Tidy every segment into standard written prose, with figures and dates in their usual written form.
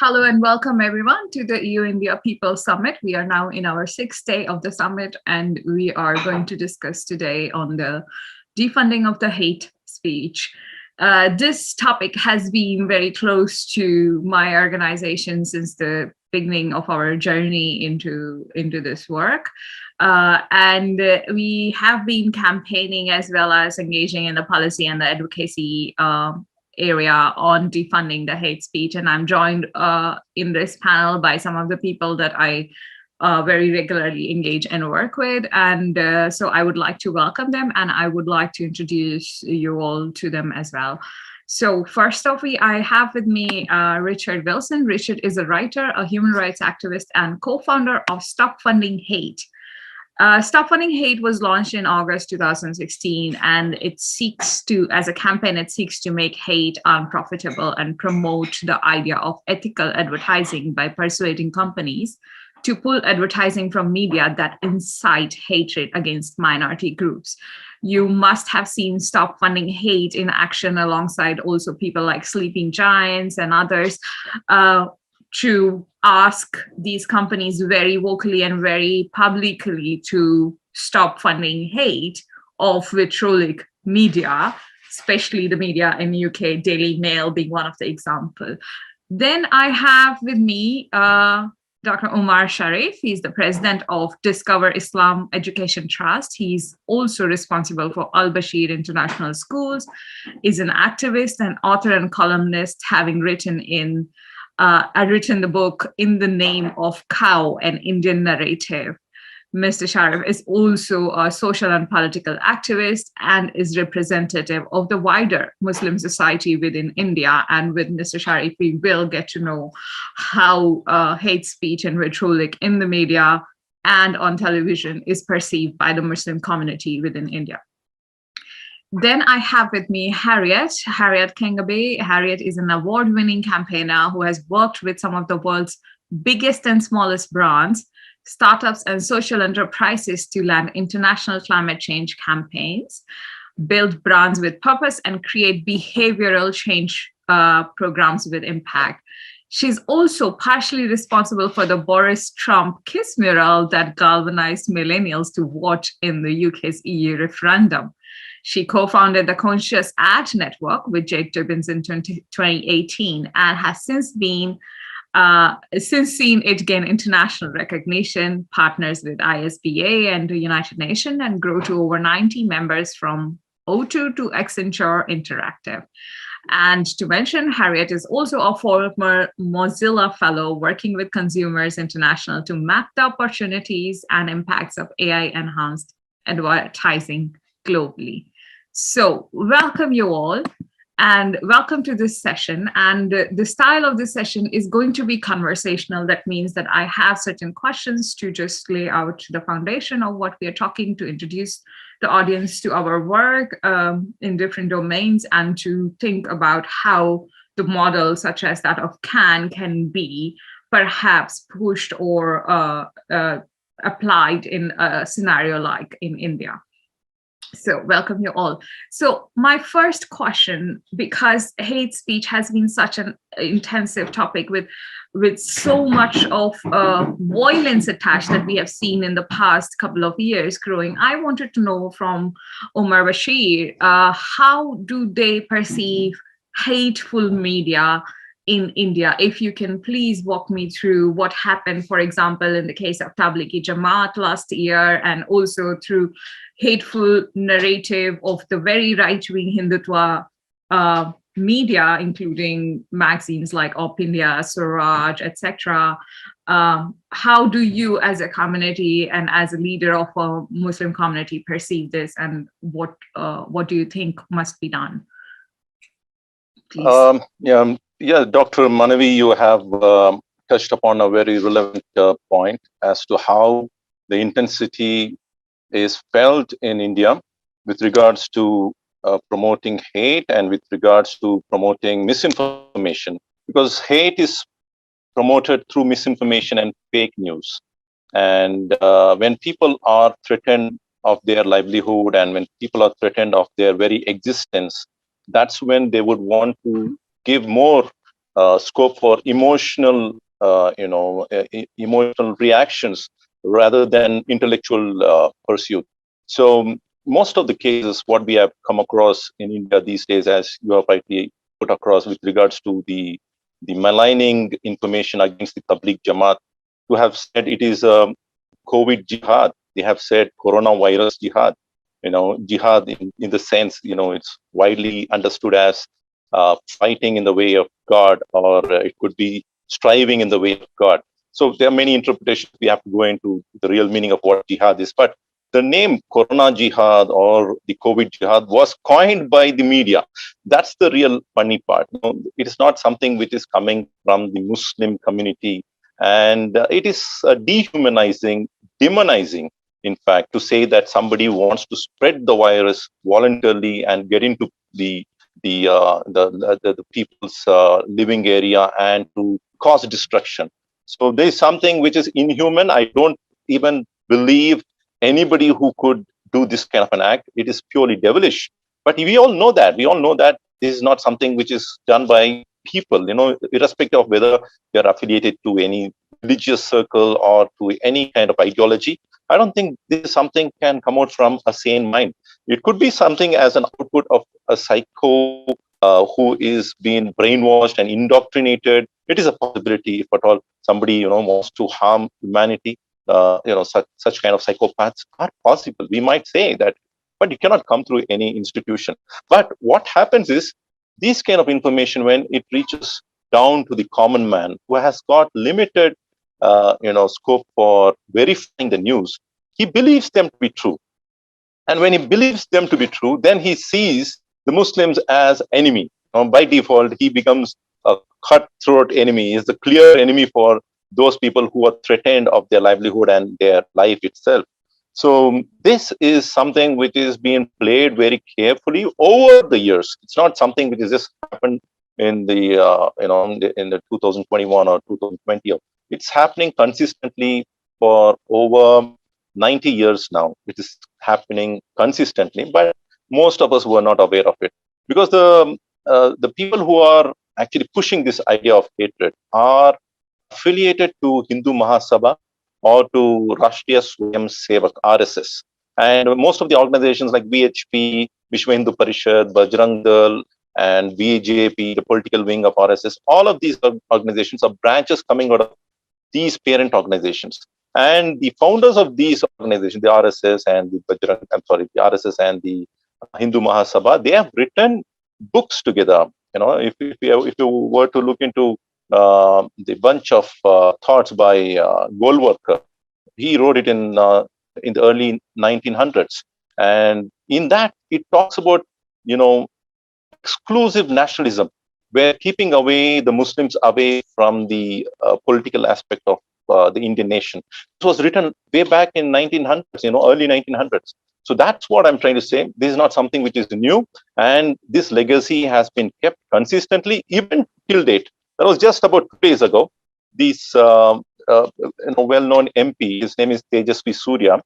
Hello and welcome everyone to the EU India People Summit. We are now in our sixth day of the summit, and we are going to discuss today on the defunding of the hate speech. This topic has been very close to my organization since the beginning of our journey into this work. And we have been campaigning as well as engaging in the policy and the advocacy area on defunding the hate speech. And I'm joined in this panel by some of the people that I very regularly engage and work with. And so I would like to welcome them, and I would like to introduce you all to them as well. So first off, I have with me Richard Wilson. Richard is a writer, a human rights activist, and co-founder of Stop Funding Hate. Stop Funding Hate was launched in August 2016, and it seeks to, as a campaign, it seeks to make hate unprofitable and promote the idea of ethical advertising by persuading companies to pull advertising from media that incite hatred against minority groups. You must have seen Stop Funding Hate in action alongside also people like Sleeping Giants and others, to ask these companies very vocally and very publicly to stop funding hate of vitriolic media, especially the media in UK, Daily Mail being one of the examples. Then I have with me Dr. Omar Sharif. He's the president of Discover Islam Education Trust. He's also responsible for Al Bashir International Schools. He's an activist and author and columnist, having written the book In the Name of Cow, an Indian Narrative. Mr. Sharif is also a social and political activist and is representative of the wider Muslim society within India. And with Mr. Sharif, we will get to know how hate speech and rhetoric in the media and on television is perceived by the Muslim community within India. Then I have with me Harriet Kengabe. Harriet is an award-winning campaigner who has worked with some of the world's biggest and smallest brands, startups, and social enterprises to land international climate change campaigns, build brands with purpose, and create behavioral change programs with impact. She's also partially responsible for the Boris Trump kiss mural that galvanized millennials to vote in the UK's EU referendum. She co-founded the Conscious Ad Network with Jake Gibbons in 2018 and has since seen it gain international recognition, partners with ISBA and the United Nations, and grow to over 90 members from O2 to Accenture Interactive. And to mention, Harriet is also a former Mozilla Fellow working with Consumers International to map the opportunities and impacts of AI-enhanced advertising globally. So welcome you all, and welcome to this session. And the style of this session is going to be conversational. That means that I have certain questions to just lay out the foundation of what we are talking, to introduce the audience to our work in different domains, and to think about how the model such as that of can be perhaps pushed or applied in a scenario like in India. So welcome you all. So my first question, because hate speech has been such an intensive topic with so much of violence attached that we have seen in the past couple of years growing, I wanted to know from Omar Bashir, how do they perceive hateful media in India? If you can please walk me through what happened, for example, in the case of Tablighi Jamaat last year, and also through hateful narrative of the very right-wing Hindutva media, including magazines like Op India, Swaraj, etc. How do you, as a community and as a leader of a Muslim community, perceive this, and what do you think must be done? Please. Yeah, Dr. Manavi, you have touched upon a very relevant point as to how the intensity is felt in India with regards to promoting hate and with regards to promoting misinformation, because hate is promoted through misinformation and fake news. And when people are threatened of their livelihood, and when people are threatened of their very existence, that's when they would want to give more scope for emotional, emotional reactions rather than intellectual pursuit. So most of the cases, what we have come across in India these days, as you have rightly put across with regards to the maligning information against the Tabligh Jamaat, who have said it is a COVID jihad. They have said coronavirus jihad. Jihad in the sense, it's widely understood as fighting in the way of God, or it could be striving in the way of God. So there are many interpretations. We have to go into the real meaning of what jihad is. But the name Corona Jihad or the COVID Jihad was coined by the media. That's the real funny part. It is not something which is coming from the Muslim community, and it is dehumanizing, demonizing, in fact, to say that somebody wants to spread the virus voluntarily and get into the people's living area and to cause destruction. So there is something which is inhuman. I don't even believe anybody who could do this kind of an act. It is purely devilish. But we all know that. We all know that this is not something which is done by people, irrespective of whether they're affiliated to any religious circle or to any kind of ideology. I don't think this is something can come out from a sane mind. It could be something as an output of a psycho who is being brainwashed and indoctrinated. It is a possibility, if at all somebody wants to harm humanity. Such kind of psychopaths are possible. We might say that, but it cannot come through any institution. But what happens is this kind of information, when it reaches down to the common man who has got limited, scope for verifying the news, he believes them to be true. And when he believes them to be true, then he sees the Muslims as enemy. By default, he becomes a cutthroat enemy. He is the clear enemy for those people who are threatened of their livelihood and their life itself. So this is something which is being played very carefully over the years. It's not something which has just happened in the 2021 or 2020. It's happening consistently for over 90 years now. It is happening consistently, but most of us were not aware of it, because the people who are actually pushing this idea of hatred are affiliated to Hindu Mahasabha or to Rashtriya Swayam Sevak, RSS. And most of the organizations like BHP, Vishwa Hindu Parishad, Bajrang Dal, and BJP, the political wing of RSS, all of these organizations are branches coming out of these parent organizations. And the founders of these organizations, the RSS and the RSS and the Hindu Mahasabha, they have written books together. If you were to look into the bunch of thoughts by Golwalkar, he wrote it in the early 1900s, and in that it talks about exclusive nationalism, where keeping away the Muslims away from the political aspect of the Indian nation. This was written way back in 1900s, early 1900s. So that's what I'm trying to say. This is not something which is new, and this legacy has been kept consistently even till date. That was just about 2 days ago. This well-known MP, his name is Tejasvi Surya.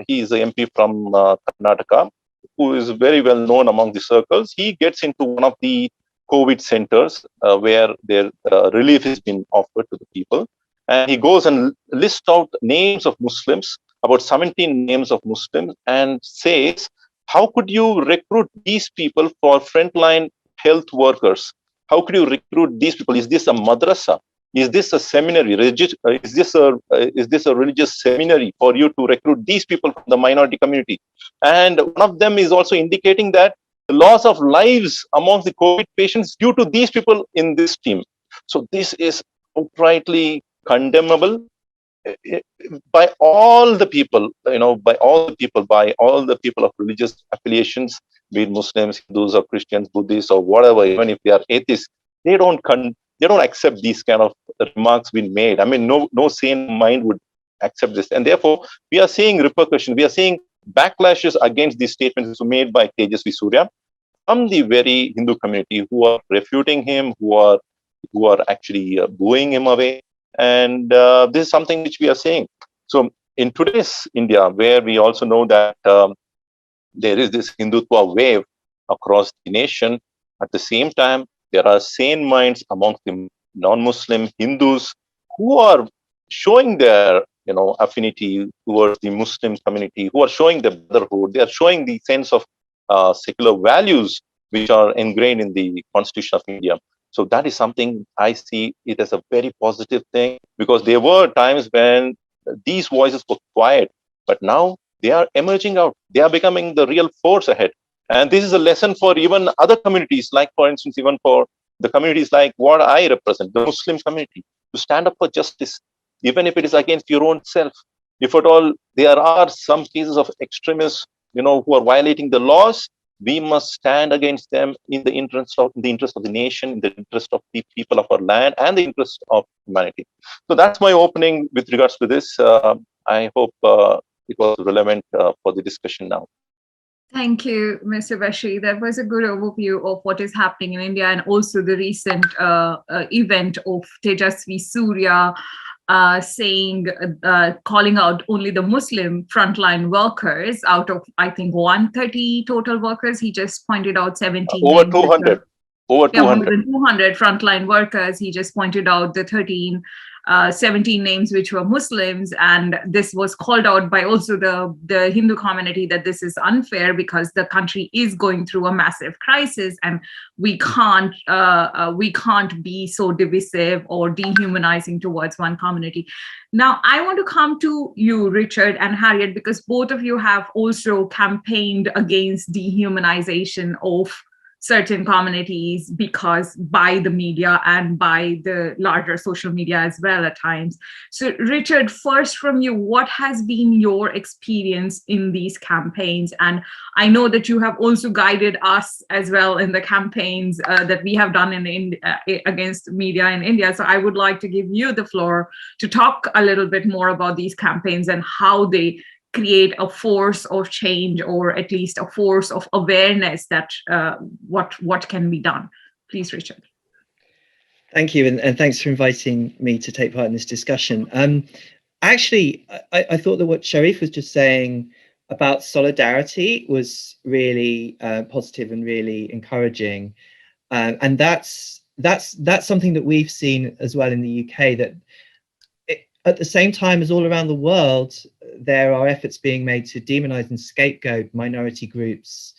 He is an MP from Karnataka, who is very well known among the circles. He gets into one of the COVID centers where their relief has been offered to the people. And he goes and lists out names of Muslims, about 17 names of Muslims, and says, how could you recruit these people for frontline health workers? How could you recruit these people? Is this a madrasa? Is this a seminary? Is this a religious seminary for you to recruit these people from the minority community? And one of them is also indicating that the loss of lives amongst the COVID patients due to these people in this team. So this is outrightly condemnable by all the people, by all the people of religious affiliations, be it Muslims, Hindus, or Christians, Buddhists, or whatever. Even if they are atheists, they don't accept these kind of remarks being made. I mean, no sane mind would accept this, and therefore we are seeing repercussions. We are seeing backlashes against these statements made by Tejasvi Surya from the very Hindu community, who are refuting him, who are actually booing him away. And this is something which we are seeing. So in today's India, where we also know that there is this Hindutva wave across the nation, at the same time, there are sane minds amongst the non-Muslim Hindus who are showing their affinity towards the Muslim community, who are showing the brotherhood. They are showing the sense of secular values which are ingrained in the Constitution of India. So that is something I see it as a very positive thing, because there were times when these voices were quiet, but now they are emerging out. They are becoming the real force ahead. And this is a lesson for even other communities, like, for instance, even for the communities like what I represent, the Muslim community, to stand up for justice, even if it is against your own self. If at all there are some cases of extremists, who are violating the laws, we must stand against them in the interest of the nation, in the interest of the people of our land, and the interest of humanity. So that's my opening with regards to this. I hope it was relevant for the discussion now. Thank you, Mr. Bashir. That was a good overview of what is happening in India, and also the recent event of Tejasvi Surya calling out only the Muslim frontline workers out of, I think, 130 total workers. He just pointed out 17 over names. 200. Over 200. More than 200 frontline workers. He just pointed out the 17 names which were Muslims, and this was called out by also the Hindu community that this is unfair because the country is going through a massive crisis, and we can't be so divisive or dehumanizing towards one community. Now, I want to come to you, Richard and Harriet, because both of you have also campaigned against dehumanization of certain communities because by the media and by the larger social media as well at times. So Richard, first from you, what has been your experience in these campaigns? And I know that you have also guided us as well in the campaigns that we have done against media in India. So I would like to give you the floor to talk a little bit more about these campaigns and how they create a force of change, or at least a force of awareness that what can be done. Please, Richard. Thank you, and thanks for inviting me to take part in this discussion. Actually, I thought that what Sharif was just saying about solidarity was really positive and really encouraging, and that's something that we've seen as well in the UK, that at the same time as all around the world, there are efforts being made to demonize and scapegoat minority groups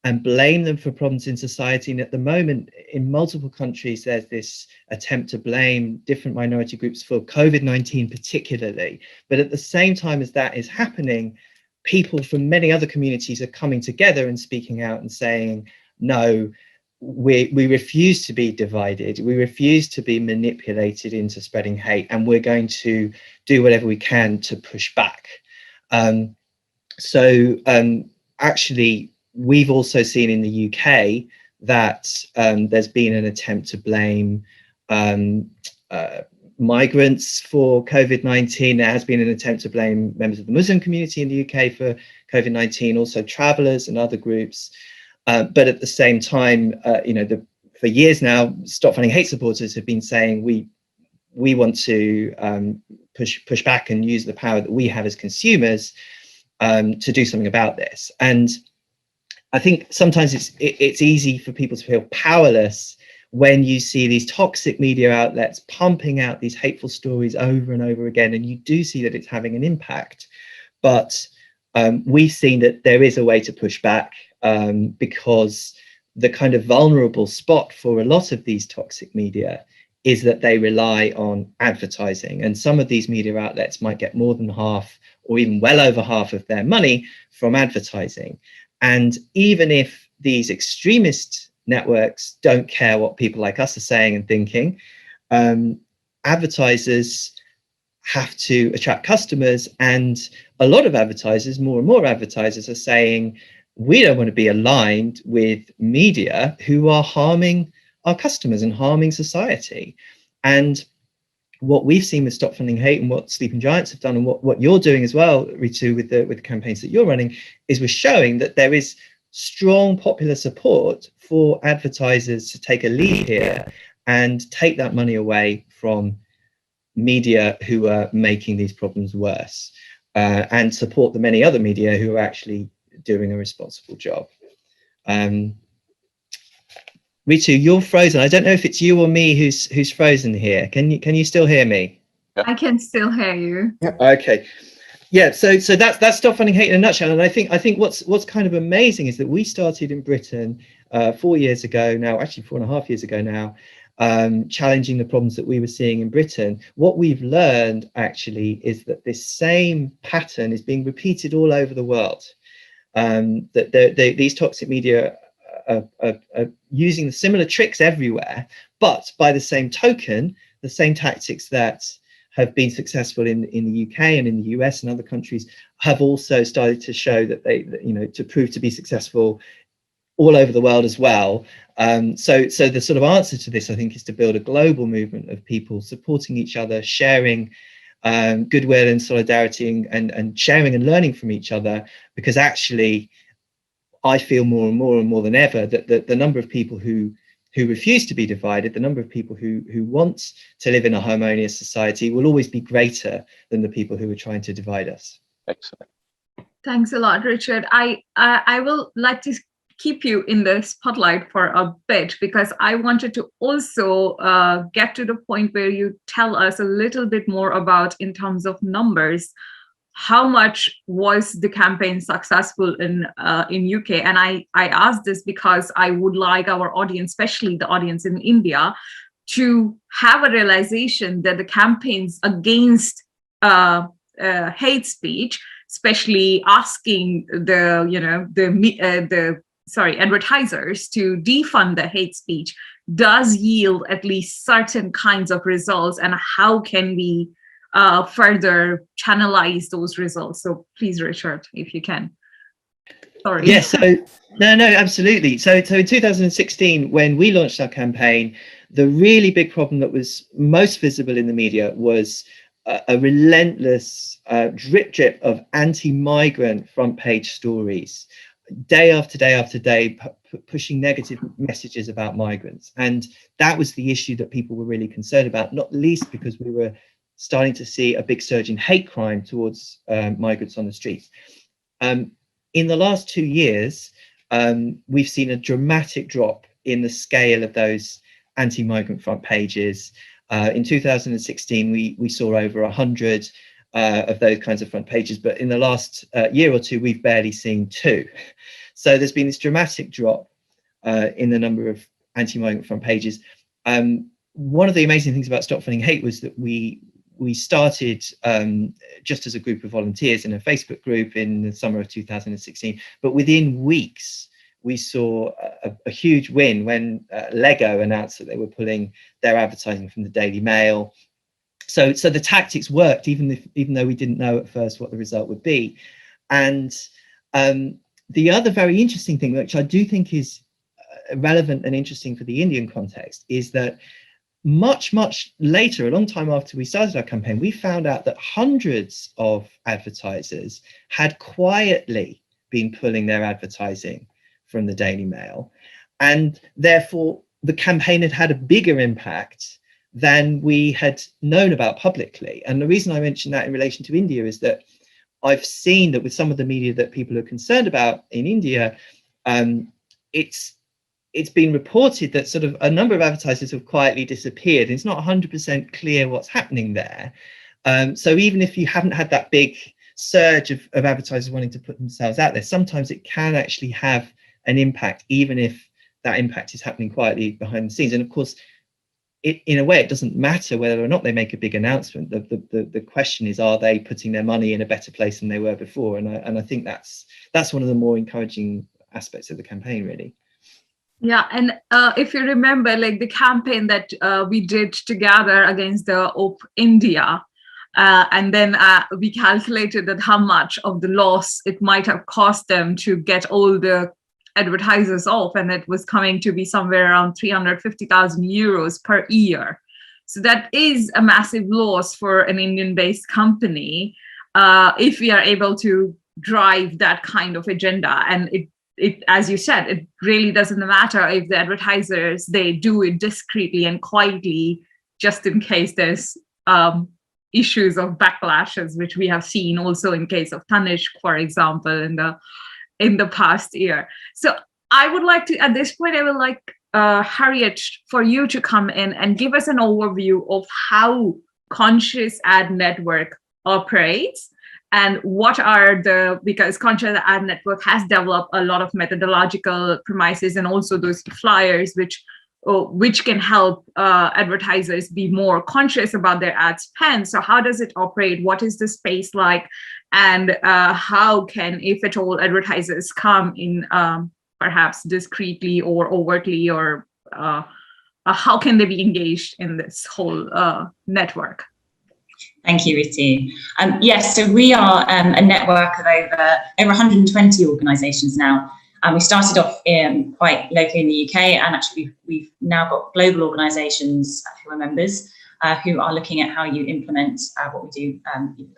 and blame them for problems in society. And at the moment, in multiple countries, there's this attempt to blame different minority groups for COVID-19 particularly. But at the same time as that is happening, people from many other communities are coming together and speaking out and saying, no, we refuse to be divided. We refuse to be manipulated into spreading hate, and we're going to do whatever we can to push back. Actually, we've also seen in the UK that there's been an attempt to blame migrants for COVID-19. There has been an attempt to blame members of the Muslim community in the UK for COVID-19, also travellers and other groups. But at the same time, for years now, Stop Funding Hate supporters have been saying we want to push back and use the power that we have as consumers to do something about this. And I think sometimes it's easy for people to feel powerless when you see these toxic media outlets pumping out these hateful stories over and over again, and you do see that it's having an impact. But we've seen that there is a way to push back, because the kind of vulnerable spot for a lot of these toxic media is that they rely on advertising, and some of these media outlets might get more than half or even well over half of their money from advertising. And even if these extremist networks don't care what people like us are saying and thinking, advertisers have to attract customers, and a lot of advertisers, more and more advertisers, are saying we don't want to be aligned with media who are harming our customers and harming society. And what we've seen with Stop Funding Hate and what Sleeping Giants have done, and what you're doing as well, Ritu, with the campaigns that you're running, is we're showing that there is strong popular support for advertisers to take a lead here and take that money away from media who are making these problems worse, and support the many other media who are actually doing a responsible job. Ritu, you're frozen. I don't know if it's you or me who's frozen here. Can you still hear me? I can still hear you. Okay. Yeah, so that's Stop Funding Hate in a nutshell. And I think what's kind of amazing is that we started in Britain 4 years ago now, actually 4.5 years ago now, challenging the problems that we were seeing in Britain. What we've learned actually is that this same pattern is being repeated all over the world. That these toxic media are using similar tricks everywhere, but by the same token, the same tactics that have been successful in the UK and in the US and other countries have also started to show that to prove to be successful all over the world as well. So the sort of answer to this, I think, is to build a global movement of people supporting each other, sharing goodwill and solidarity, and sharing and learning from each other, because actually I feel more and more than ever that the number of people who refuse to be divided, the number of people who want to live in a harmonious society, will always be greater than the people who are trying to divide us. Excellent. Thanks a lot, Richard. I will like to keep you in the spotlight for a bit, because I wanted to also get to the point where you tell us a little bit more about, in terms of numbers, how much was the campaign successful in UK? And I ask this because I would like our audience, especially the audience in India, to have a realization that the campaigns against hate speech, especially asking the advertisers to defund the hate speech, does yield at least certain kinds of results, and how can we further channelize those results? So please, Richard, if you can. Sorry. Yes. So no, absolutely. So in 2016, when we launched our campaign, the really big problem that was most visible in the media was a relentless drip of anti-migrant front page stories, day after day after day, pushing negative messages about migrants. And that was the issue that people were really concerned about, not least because we were starting to see a big surge in hate crime towards migrants on the streets. In the last 2 years, we've seen a dramatic drop in the scale of those anti-migrant front pages. In 2016, we saw over 100 of those kinds of front pages, but in the last year or two, we've barely seen 2. So there's been this dramatic drop in the number of anti-migrant front pages. One of the amazing things about Stop Funding Hate was that we started just as a group of volunteers in a Facebook group in the summer of 2016, but within weeks we saw a huge win when Lego announced that they were pulling their advertising from the Daily Mail. So the tactics worked, even though we didn't know at first what the result would be. And the other very interesting thing, which I do think is relevant and interesting for the Indian context, is that much later, a long time after we started our campaign, we found out that hundreds of advertisers had quietly been pulling their advertising from the Daily Mail, and therefore the campaign had a bigger impact than we had known about publicly. And the reason I mention that in relation to India is that I've seen that with some of the media that people are concerned about in India, it's been reported that sort of a number of advertisers have quietly disappeared. It's not 100% clear what's happening there. So even if you haven't had that big surge of advertisers wanting to put themselves out there, sometimes it can actually have an impact, even if that impact is happening quietly behind the scenes. And of course, in a way, it doesn't matter whether or not they make a big announcement. The question is, are they putting their money in a better place than they were before? And I think that's one of the more encouraging aspects of the campaign, really. Yeah, and if you remember, like the campaign that we did together against the OP India, and then we calculated that how much of the loss it might have cost them to get all the advertisers off, and it was coming to be somewhere around 350,000 euros per year. So that is a massive loss for an Indian-based company if we are able to drive that kind of agenda. And it, as you said, it really doesn't matter if the advertisers, they do it discreetly and quietly, just in case there's issues of backlashes, which we have seen also in case of Tanishq, for example, in the past year. So I would like to, at this point, I would like Harriet, for you to come in and give us an overview of how conscious ad network operates, and what are because conscious ad network has developed a lot of methodological premises and also those flyers which can help advertisers be more conscious about their ad spend. So how does it operate? What is the space like? And how can, if at all, advertisers come in perhaps discreetly or overtly, or how can they be engaged in this whole network? Thank you, Riti. Yes, so we are a network of over 120 organisations now. We started off quite locally in the UK, and actually we've now got global organisations who are members who are looking at how you implement what we do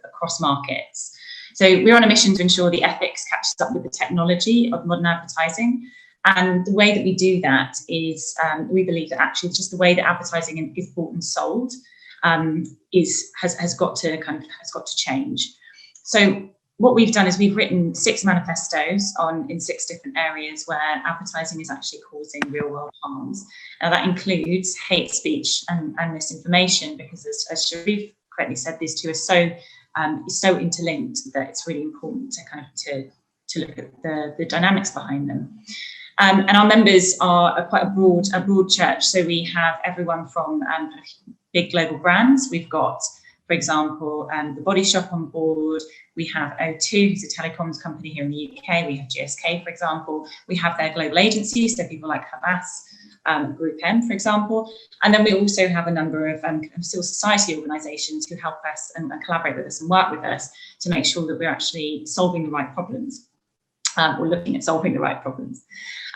across markets. So we're on a mission to ensure the ethics catches up with the technology of modern advertising. And the way that we do that is we believe that actually just the way that advertising is bought and sold has got to change. So what we've done is we've written 6 manifestos in 6 different areas where advertising is actually causing real world harms. Now that includes hate speech and misinformation, because as Sharif correctly said, these two are so interlinked that it's really important to look at the dynamics behind them. And our members are quite a broad church. So we have everyone from big global brands. We've got, for example, the Body Shop on board. We have O2, who's a telecoms company here in the UK. We have GSK, for example. We have their global agencies, so people like Havas, Group M, for example. And then we also have a number of civil society organisations who help us and collaborate with us and work with us to make sure that we're actually solving the right problems, or looking at solving the right problems.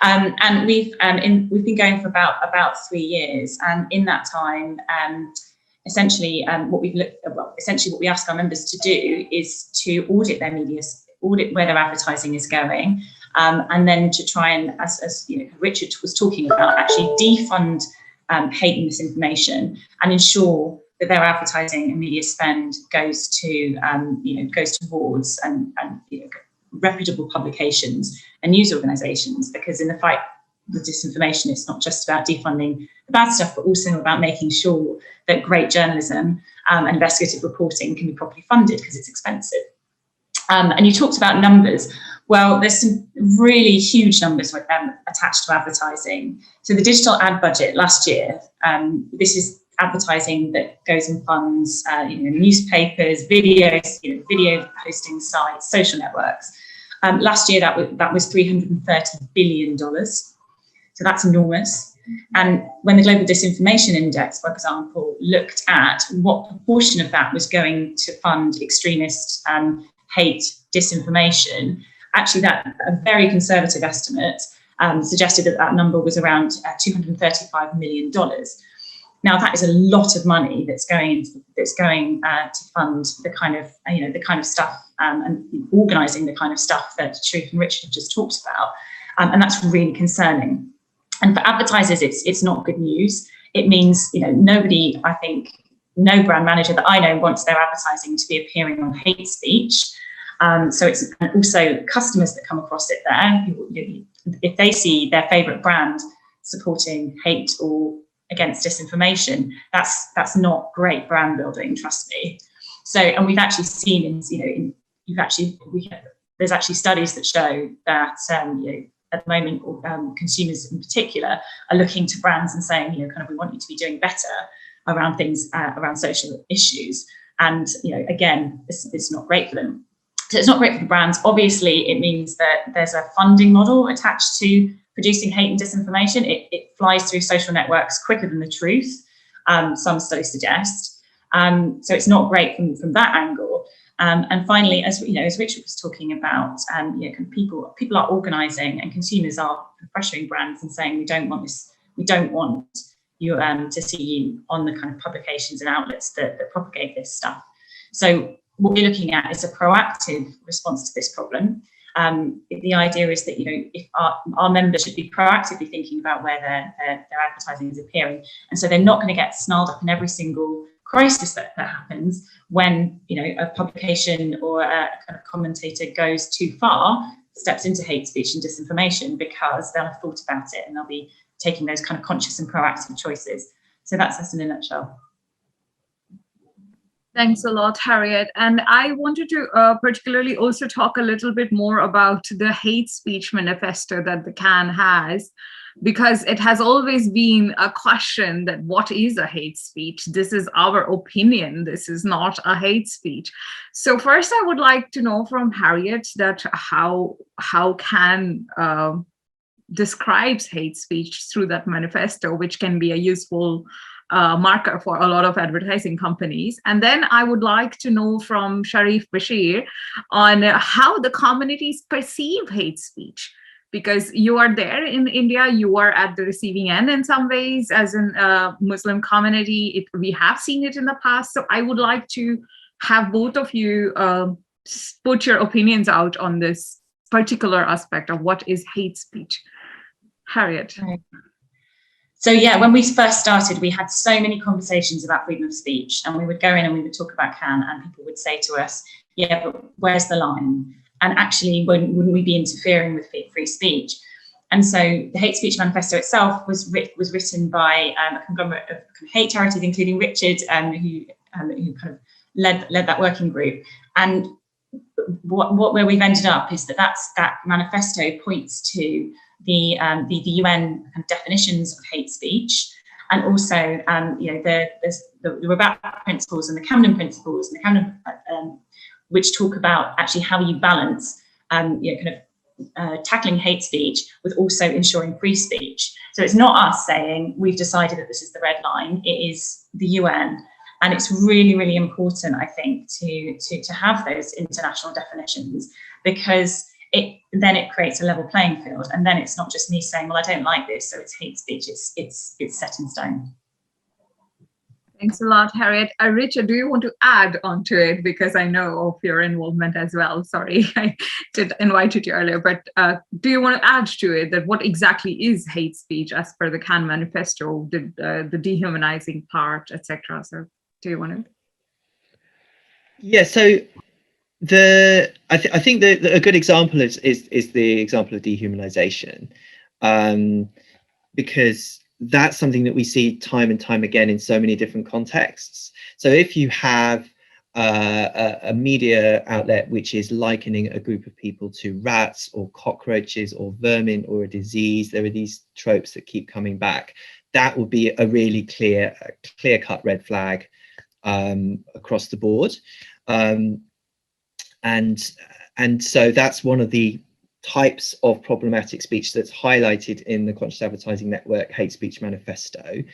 And we've been going for about 3 years, and in that time, essentially what we ask our members to do is to audit their media, audit where their advertising is going, and then to try and, as you know, Richard was talking about, actually defund hate and misinformation and ensure that their advertising and media spend goes towards reputable publications and news organisations, because in the fight with disinformation, it's not just about defunding the bad stuff, but also about making sure that great journalism and investigative reporting can be properly funded, because it's expensive. And you talked about numbers. Well, there's some really huge numbers attached to advertising. So the digital ad budget last year, this is advertising that goes and funds newspapers, videos, video hosting sites, social networks. Last year that was $330 billion. So that's enormous. And when the Global Disinformation Index, for example, looked at what proportion of that was going to fund extremist hate disinformation, actually that a very conservative estimate suggested that number was around $235 million. Now that is a lot of money that's going to fund the kind of stuff and organising the kind of stuff that Sharif and Richard have just talked about, and that's really concerning. And for advertisers, it's not good news. It means nobody, I think, no brand manager that I know wants their advertising to be appearing on hate speech. So it's also customers that come across it there. If they see their favourite brand supporting hate or against disinformation, that's not great brand building, trust me. So, and we've actually seen there's actually studies that show that at the moment consumers in particular are looking to brands and saying we want you to be doing better around things around social issues, and again it's not great for them. So it's not great for the brands. Obviously it means that there's a funding model attached to producing hate and disinformation. It flies through social networks quicker than the truth, some studies suggest. So it's not great from that angle. And finally, as Richard was talking about, people are organising and consumers are pressuring brands and saying, we don't want this, we don't want you to see you on the kind of publications and outlets that propagate this stuff. So what we're looking at is a proactive response to this problem. The idea is that if our members should be proactively thinking about where their advertising is appearing, and so they're not going to get snarled up in every single crisis that happens when a publication or a kind of commentator goes too far. steps into hate speech and disinformation, because they'll have thought about it and they'll be taking those kind of conscious and proactive choices. So that's us in a nutshell. Thanks a lot, Harriet. And I wanted to particularly also talk a little bit more about the hate speech manifesto that the CAN has, because it has always been a question that what is a hate speech? This is our opinion. This is not a hate speech. So first, I would like to know from Harriet that how CAN describes hate speech through that manifesto, which can be a useful marker for a lot of advertising companies. And then I would like to know from Sharif Bashir on how the communities perceive hate speech, because you are there in India, you are at the receiving end in some ways as a Muslim community. We have seen it in the past. So I would like to have both of you put your opinions out on this particular aspect of what is hate speech. Harriet. Right. So yeah, when we first started, we had so many conversations about freedom of speech, and we would go in and we would talk about CAN, and people would say to us, yeah, but where's the line? And actually, wouldn't we be interfering with free speech? And so the hate speech manifesto itself was written by a conglomerate of hate charities, including Richard, who kind of led that working group. And where we've ended up is that manifesto points to the UN kind of definitions of hate speech, and also there's the Rabat principles and the Camden principles, and the Camden which talk about actually how you balance tackling hate speech with also ensuring free speech. So it's not us saying we've decided that this is the red line. It is the UN, and it's really, really important, I think, to have those international definitions, because it creates a level playing field, and then it's not just me saying, well, I don't like this, so it's hate speech. It's set in stone. Thanks a lot, Harriet. Richard, do you want to add onto it? Because I know of your involvement as well. Sorry, I did invite you earlier, but do you want to add to it that what exactly is hate speech as per the CAN manifesto, the dehumanizing part, etc.? So do you want to? Yeah, so I think a good example is the example of dehumanization, because that's something that we see time and time again in so many different contexts. So if you have a media outlet which is likening a group of people to rats or cockroaches or vermin or a disease, there are these tropes that keep coming back. That would be a really clear-cut red flag across the board. And so that's one of the types of problematic speech that's highlighted in the Conscious Advertising Network Hate Speech Manifesto.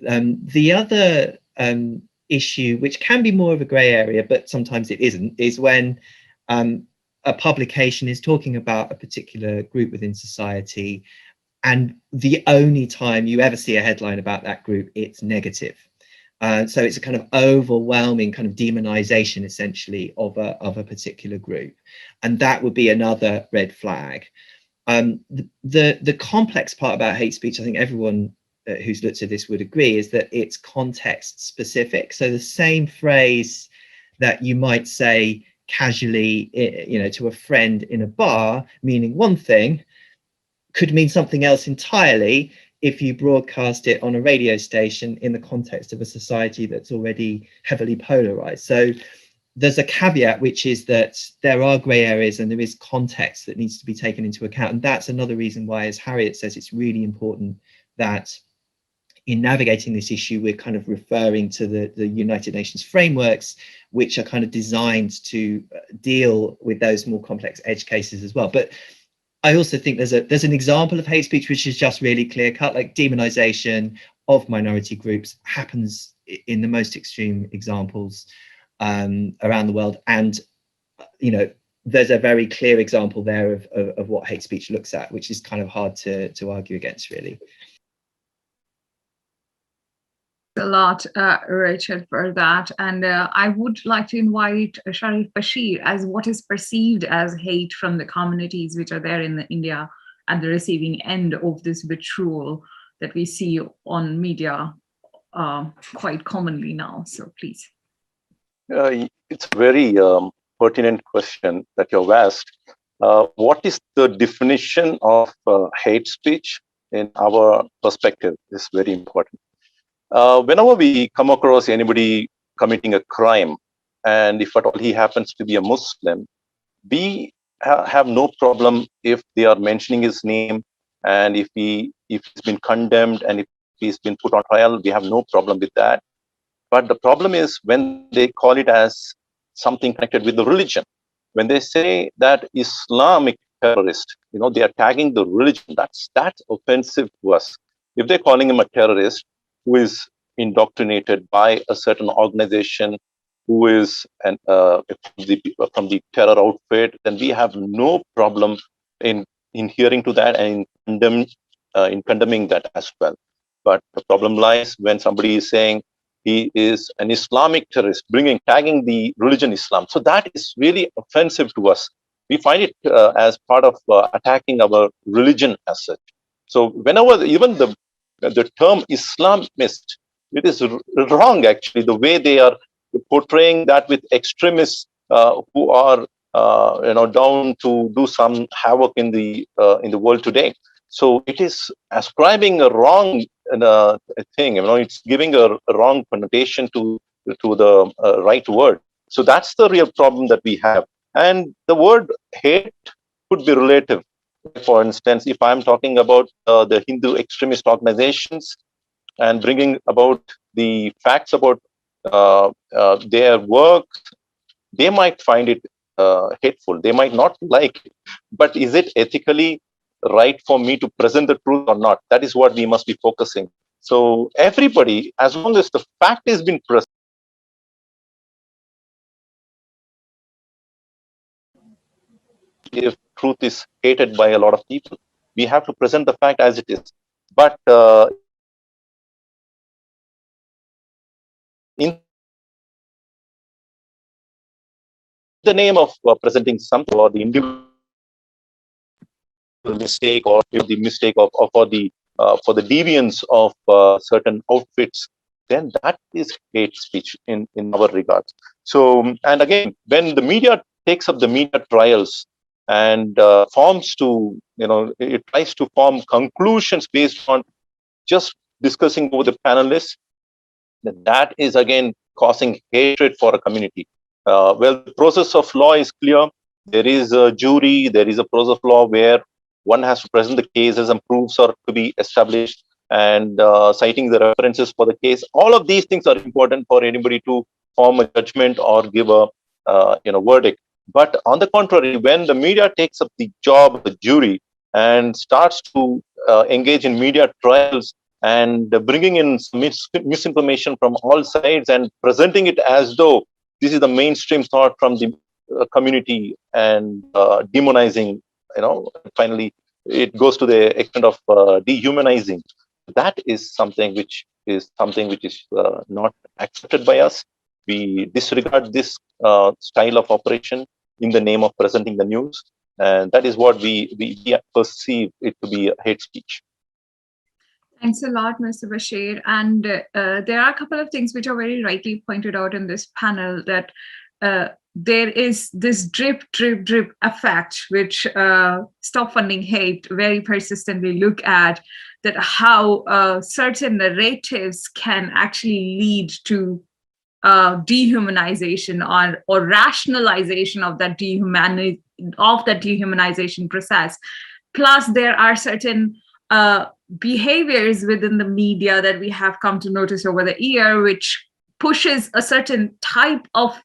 The other issue, which can be more of a grey area, but sometimes it isn't, is when a publication is talking about a particular group within society, and the only time you ever see a headline about that group, it's negative. So it's a kind of overwhelming kind of demonization, essentially, of a particular group, and that would be another red flag. The complex part about hate speech, I think everyone who's looked at this would agree, is that it's context specific. So the same phrase that you might say casually, to a friend in a bar, meaning one thing, could mean something else entirely if you broadcast it on a radio station in the context of a society that's already heavily polarized. So there's a caveat, which is that there are grey areas and there is context that needs to be taken into account. And that's another reason why, as Harriet says, it's really important that in navigating this issue, we're kind of referring to the United Nations frameworks, which are kind of designed to deal with those more complex edge cases as well. But I also think there's an example of hate speech which is just really clear cut, like demonization of minority groups happens in the most extreme examples around the world. And, there's a very clear example there of what hate speech looks at, which is kind of hard to argue against, really. A lot, Richard, for that. And I would like to invite Sharif Bashir as what is perceived as hate from the communities which are there in India at the receiving end of this vitriol that we see on media quite commonly now. So please. It's a very pertinent question that you've asked. what is the definition of hate speech in our perspective is very important. Whenever we come across anybody committing a crime, and if at all he happens to be a Muslim, we have no problem if they are mentioning his name, and if he's been condemned and if he's been put on trial, we have no problem with that. But the problem is when they call it as something connected with the religion. When they say that Islamic terrorist, they are tagging the religion. That's offensive to us. If they're calling him a terrorist who is indoctrinated by a certain organization, who is from the terror outfit, then we have no problem in hearing to that and in condemning that as well. But the problem lies when somebody is saying he is an Islamic terrorist, tagging the religion Islam. So that is really offensive to us. We find it as part of attacking our religion as such. So whenever even the term Islamist, it is wrong actually, the way they are portraying that with extremists who are down to do some havoc in the world today. So it is ascribing a wrong thing. It's giving a wrong connotation to the right word. So that's the real problem that we have. And the word hate could be relative. For instance, if I'm talking about the Hindu extremist organizations and bringing about the facts about their work, they might find it hateful. They might not like it. But is it ethically right for me to present the truth or not? That is what we must be focusing. So everybody, as long as the fact has been present, if truth is hated by a lot of people, we have to present the fact as it is. But in the name of presenting something or the individual mistake, or if the mistake of for the deviance of certain outfits, then that is hate speech in our regards. So, and again, when the media takes up the media trials and forms to, it tries to form conclusions based on just discussing over the panelists, that is again causing hatred for a community. Well, the process of law is clear. There is a jury, there is a process of law where one has to present the cases and proofs are to be established, and citing the references for the case. All of these things are important for anybody to form a judgment or give a verdict. But on the contrary, when the media takes up the job of the jury and starts to engage in media trials and bringing in misinformation from all sides and presenting it as though this is the mainstream thought from the community, and demonizing, finally it goes to the extent of dehumanizing. That is something which is not accepted by us. We disregard this style of operation in the name of presenting the news, and that is what we perceive it to be hate speech. Thanks a lot, Mr. Bashir. And there are a couple of things which are very rightly pointed out in this panel, that there is this drip effect, which Stop Funding Hate very persistently look at, that how certain narratives can actually lead to dehumanization or rationalization of that dehumanization process. Plus, there are certain behaviors within the media that we have come to notice over the year, which pushes a certain type of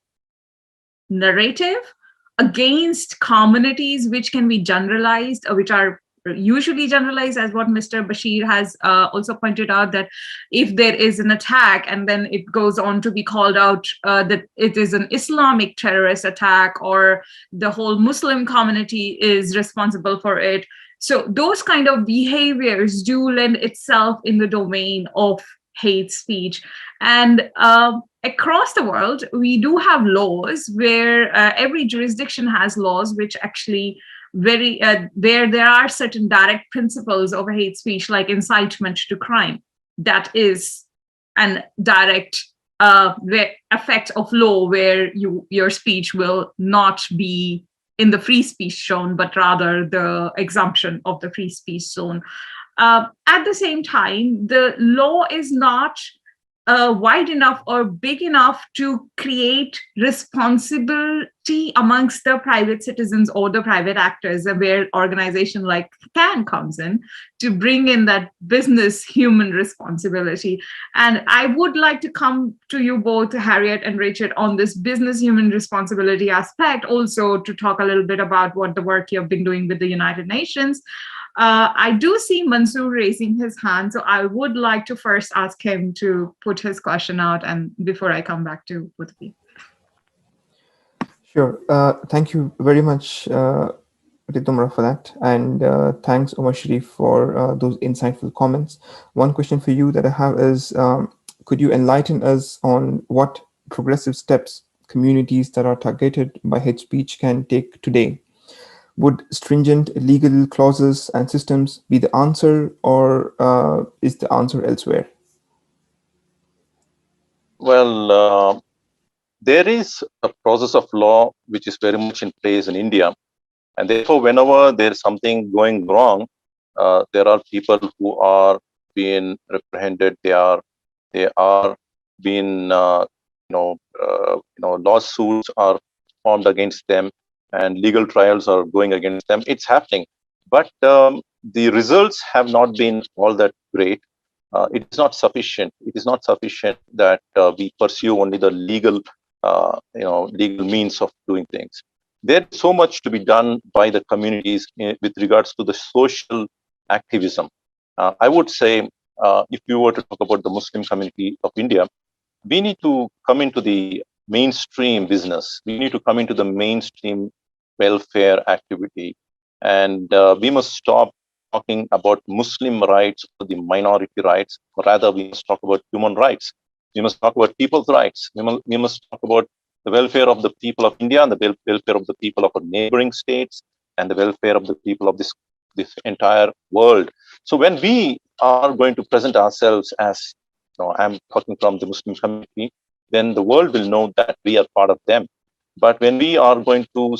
narrative against communities, which can be generalized, or which are usually generalized, as what Mr. Bashir has also pointed out, that if there is an attack and then it goes on to be called out that it is an Islamic terrorist attack, or the whole Muslim community is responsible for it. So those kind of behaviors do lend itself in the domain of hate speech. And across the world, we do have laws where every jurisdiction has laws which actually there are certain direct principles over hate speech, like incitement to crime. That is an direct effect of law, where your speech will not be in the free speech zone, but rather the exemption of the free speech zone. At the same time, the law is not wide enough or big enough to create responsibility amongst the private citizens or the private actors, where organization like CAN comes in to bring in that business human responsibility. And I would like to come to you both, Harriet and Richard, on this business human responsibility aspect, also to talk a little bit about what the work you've been doing with the United Nations. I do see Mansoor raising his hand, so I would like to first ask him to put his question out, and before I come back to both of you. Sure. Thank you very much, Ritumra, for that. And thanks, Omar Sharif, for those insightful comments. One question for you that I have is, could you enlighten us on what progressive steps communities that are targeted by hate speech can take today? Would stringent legal clauses and systems be the answer, or is the answer elsewhere? Well, there is a process of law which is very much in place in India. And therefore, whenever there is something going wrong, there are people who are being reprehended. They are being, lawsuits are formed against them, and legal trials are going against them. It's happening, but the results have not been all that great. It is not sufficient. It is not sufficient that we pursue only the legal means of doing things. There's so much to be done by the communities with regards to the social activism. I would say, if you were to talk about the Muslim community of India, we need to come into the mainstream business. We need to come into the mainstream welfare activity. And we must stop talking about Muslim rights or the minority rights. Rather, we must talk about human rights. We must talk about people's rights. We must talk about the welfare of the people of India and the welfare of the people of our neighboring states and the welfare of the people of this entire world. So when we are going to present ourselves as, I'm talking from the Muslim community, then the world will know that we are part of them. But when we are going to,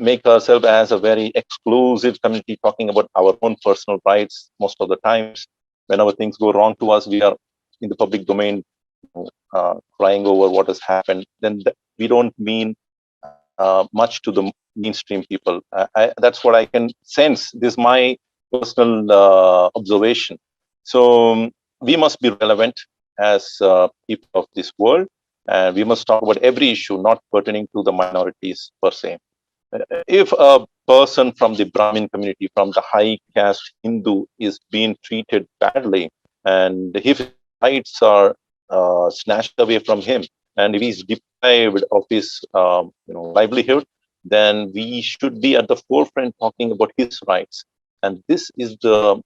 make ourselves as a very exclusive community, talking about our own personal rights, most of the times, whenever things go wrong to us, we are in the public domain, crying over what has happened, then we don't mean much to the mainstream people. That's what I can sense. This is my personal observation. So we must be relevant as people of this world, and we must talk about every issue, not pertaining to the minorities per se. If a person from the Brahmin community, from the high caste Hindu, is being treated badly, and if his rights are snatched away from him, and if he's deprived of his livelihood, then we should be at the forefront talking about his rights. And this is a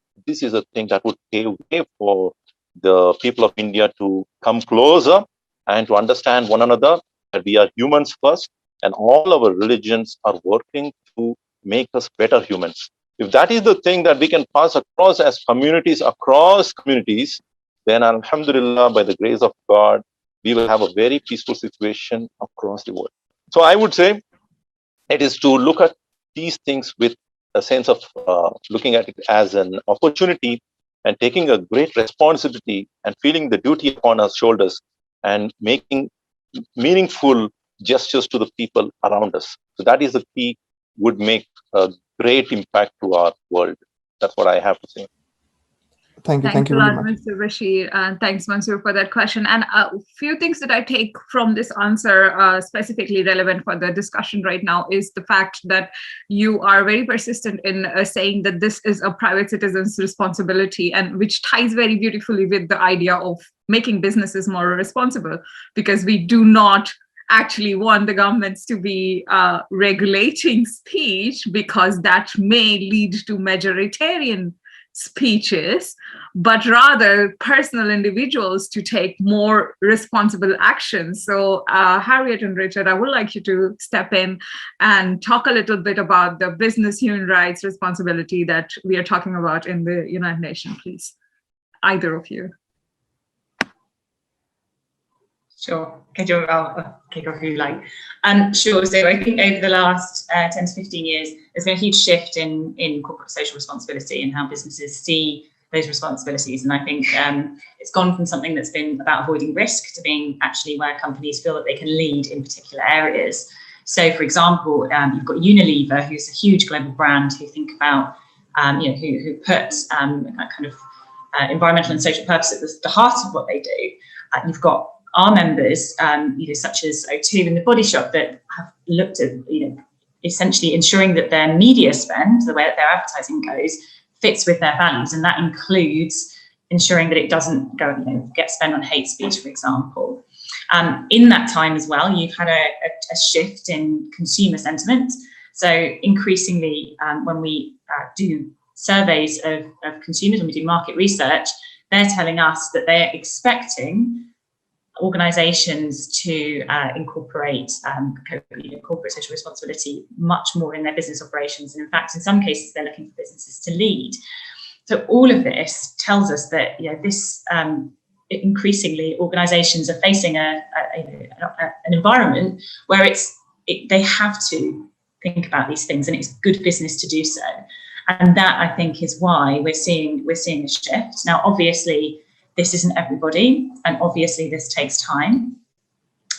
thing that would pave way for the people of India to come closer and to understand one another, that we are humans first, and all our religions are working to make us better humans. If that is the thing that we can pass across as communities, across communities, then alhamdulillah, by the grace of God, we will have a very peaceful situation across the world. So I would say it is to look at these things with a sense of looking at it as an opportunity and taking a great responsibility and feeling the duty upon our shoulders and making meaningful gestures to the people around us. So that is the key, would make a great impact to our world. That's what I have to say. Thank you Thanks very a lot, much. Mr. Bashir, and thanks, Mansoor, for that question. And a few things that I take from this answer, specifically relevant for the discussion right now, is the fact that you are very persistent in saying that this is a private citizen's responsibility, and which ties very beautifully with the idea of making businesses more responsible, because we do not actually want the governments to be regulating speech, because that may lead to majoritarian speeches, but rather personal individuals to take more responsible actions. So Harriet and Richard, I would like you to step in and talk a little bit about the business human rights responsibility that we are talking about in the United Nations, please. Either of you. Sure. Okay, I'll kick off if you like. Sure. So I think over the last 10 to 15 years, there's been a huge shift in corporate social responsibility and how businesses see those responsibilities. And I think it's gone from something that's been about avoiding risk to being actually where companies feel that they can lead in particular areas. So, for example, you've got Unilever, who's a huge global brand, who think about, who put that kind of environmental and social purpose at the heart of what they do. You've got our members, such as O2 and The Body Shop, that have looked at, essentially ensuring that their media spend, the way that their advertising goes, fits with their values, and that includes ensuring that it doesn't go, get spent on hate speech, for example. In that time as well, you've had a shift in consumer sentiment. So increasingly, when we do surveys of consumers, when we do market research, they're telling us that they're expecting organisations to incorporate corporate social responsibility much more in their business operations. And in fact, in some cases, they're looking for businesses to lead. So all of this tells us that this increasingly organisations are facing an environment where they have to think about these things, and it's good business to do so. And that, I think, is why we're seeing a shift. Now, obviously, this isn't everybody, and obviously this takes time.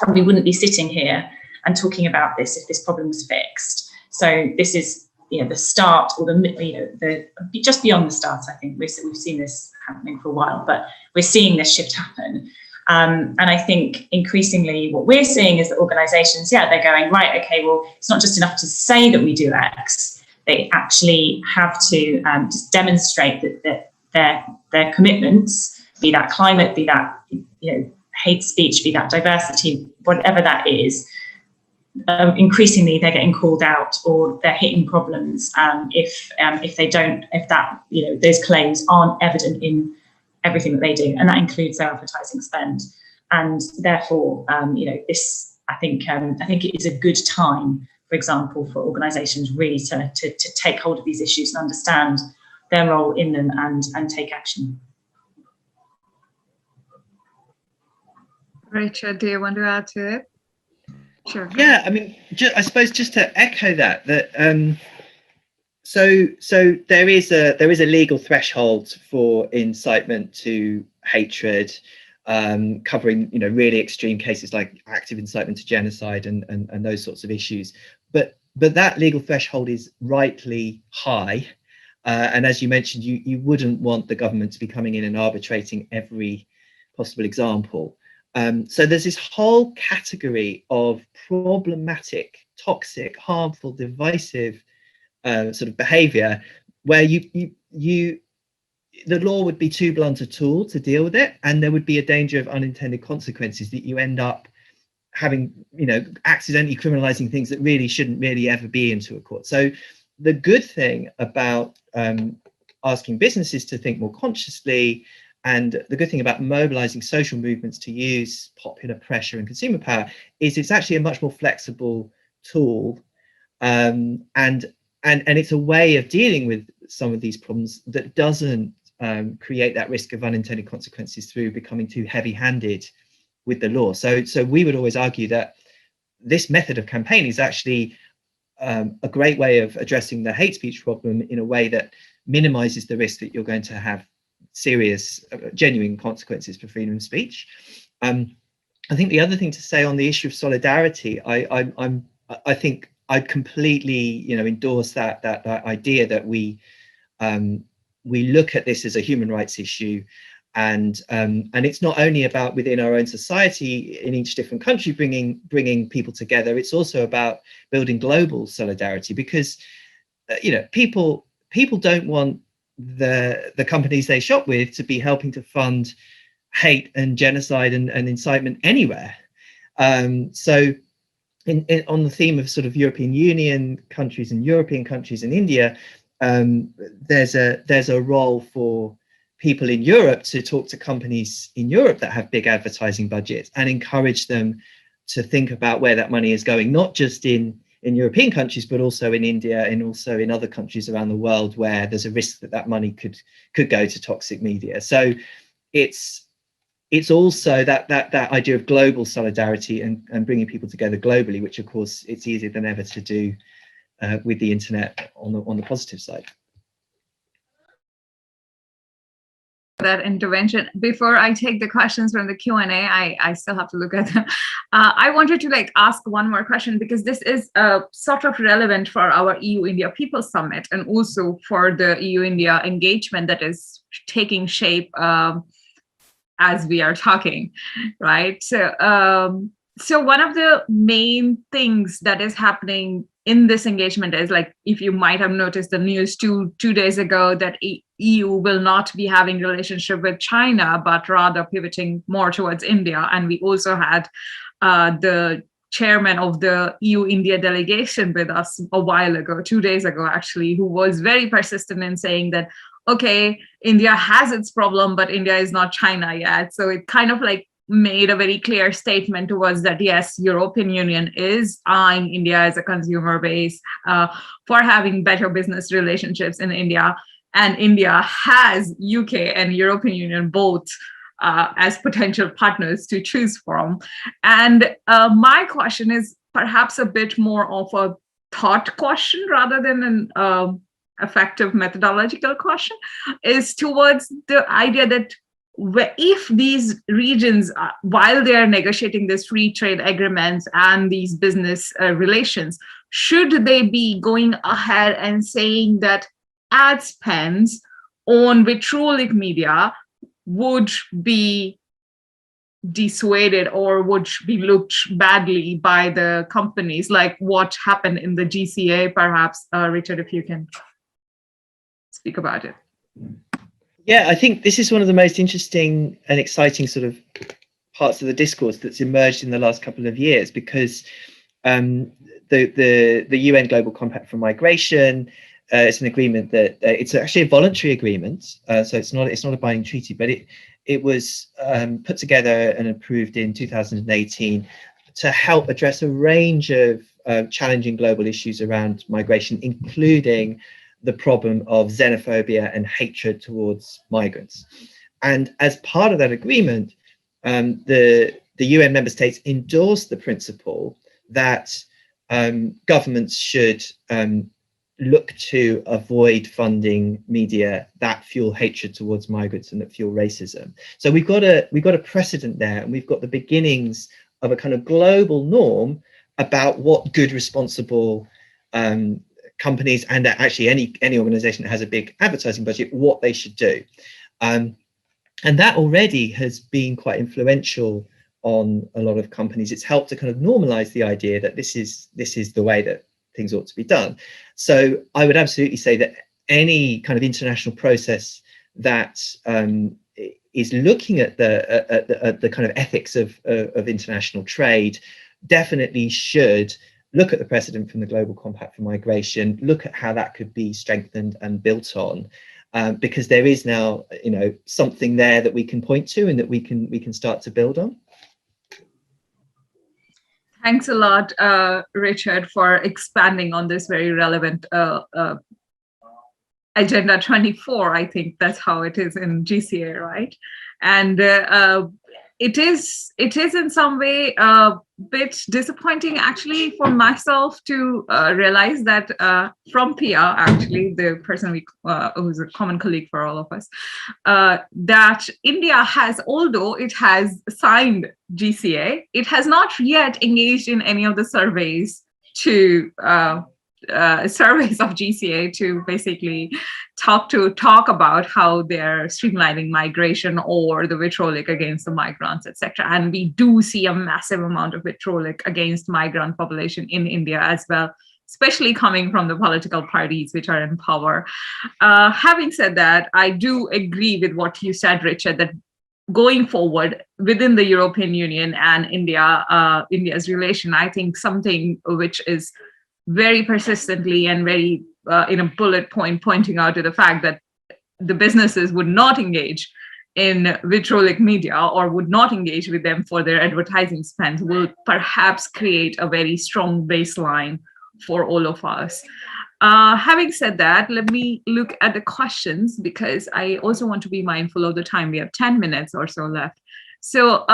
And we wouldn't be sitting here and talking about this if this problem was fixed. So this is, the start, or the just beyond the start. I think we've seen this happening for a while, but we're seeing this shift happen. And I think increasingly what we're seeing is that organisations, they're going, right, okay, well, it's not just enough to say that we do X. They actually have to just demonstrate that their commitments, be that climate, be that hate speech, be that diversity, whatever that is, increasingly they're getting called out, or they're hitting problems if those claims aren't evident in everything that they do, and that includes their advertising spend. And therefore, this I think it is a good time, for example, for organisations really to take hold of these issues and understand their role in them and take action. Rachel, do you want to add to it? Sure. Yeah, I mean, I suppose just to echo that so there is a legal threshold for incitement to hatred, covering really extreme cases like active incitement to genocide and those sorts of issues. But that legal threshold is rightly high, and as you mentioned, you wouldn't want the government to be coming in and arbitrating every possible example. So there's this whole category of problematic, toxic, harmful, divisive sort of behaviour where the law would be too blunt a tool to deal with it, and there would be a danger of unintended consequences, that you end up having, accidentally criminalising things that really shouldn't really ever be into a court. So the good thing about asking businesses to think more consciously, and the good thing about mobilising social movements to use popular pressure and consumer power, is it's actually a much more flexible tool, and it's a way of dealing with some of these problems that doesn't create that risk of unintended consequences through becoming too heavy-handed with the law. So we would always argue that this method of campaign is actually a great way of addressing the hate speech problem in a way that minimises the risk that you're going to have serious, genuine consequences for freedom of speech. I think the other thing to say on the issue of solidarity, I think I'd completely, endorse that idea that we look at this as a human rights issue, and it's not only about within our own society in each different country bringing people together. It's also about building global solidarity, because people don't want the companies they shop with to be helping to fund hate and genocide and incitement anywhere. So on the theme of sort of European Union countries and European countries and India, there's a role for people in Europe to talk to companies in Europe that have big advertising budgets and encourage them to think about where that money is going, not just in European countries, but also in India and also in other countries around the world where there's a risk that money could go to toxic media. So it's it's also that idea of global solidarity and bringing people together globally, which of course it's easier than ever to do with the internet on the positive side. That intervention. Before I take the questions from the Q&A, I still have to look at them. I wanted to ask one more question, because this is sort of relevant for our EU-India People Summit, and also for the EU-India engagement that is taking shape as we are talking, right? So one of the main things that is happening in this engagement is, if you might have noticed the news two days ago, that EU will not be having relationship with China, but rather pivoting more towards India. And we also had the chairman of the EU-India delegation with us a while ago, 2 days ago, actually, who was very persistent in saying that, okay, India has its problem, but India is not China yet. So it kind of made a very clear statement towards that, yes, European Union is eyeing India as a consumer base for having better business relationships in India. And India has UK and European Union both as potential partners to choose from. And my question is perhaps a bit more of a thought question rather than an effective methodological question, is towards the idea that if these regions, while they are negotiating these free trade agreements and these business relations, should they be going ahead and saying that ad spends on vitriolic media would be dissuaded or would be looked badly by the companies, like what happened in the GCA, perhaps? Richard, if you can speak about it. Yeah, I think this is one of the most interesting and exciting sort of parts of the discourse that's emerged in the last couple of years, because the UN Global Compact for Migration, it's an agreement that it's actually a voluntary agreement, so it's not a binding treaty, but it was put together and approved in 2018 to help address a range of challenging global issues around migration, including the problem of xenophobia and hatred towards migrants. And as part of that agreement, the UN member states endorsed the principle that governments should look to avoid funding media that fuel hatred towards migrants and that fuel racism. So we've got a precedent there, and we've got the beginnings of a kind of global norm about what good, responsible companies, and actually any organization that has a big advertising budget, what they should do. And that already has been quite influential on a lot of companies. It's helped to kind of normalize the idea that this is the way that things ought to be done. So I would absolutely say that any kind of international process that is looking at the kind of ethics of international trade definitely should look at the precedent from the Global Compact for Migration, look at how that could be strengthened and built on, because there is now, something there that we can point to and that we can start to build on. Thanks a lot, Richard, for expanding on this very relevant Agenda 24. I think that's how it is in GCA, right? And it is in some way a bit disappointing, actually, for myself to realize that from Pia, actually, the person who's a common colleague for all of us, that India has, although it has signed GCA, it has not yet engaged in any of the surveys of GCA to basically talk about how they're streamlining migration or the vitriolic against the migrants, etc. And we do see a massive amount of vitriolic against migrant population in India as well, especially coming from the political parties which are in power. Having said that, I do agree with what you said, Richard, that going forward within the European Union and India's relation, I think something which is very persistently and very in a bullet point pointing out to the fact that the businesses would not engage in vitriolic media or would not engage with them for their advertising spends will perhaps create a very strong baseline for all of us. Having said that, let me look at the questions, because I also want to be mindful of the time. We have 10 minutes or so left. So,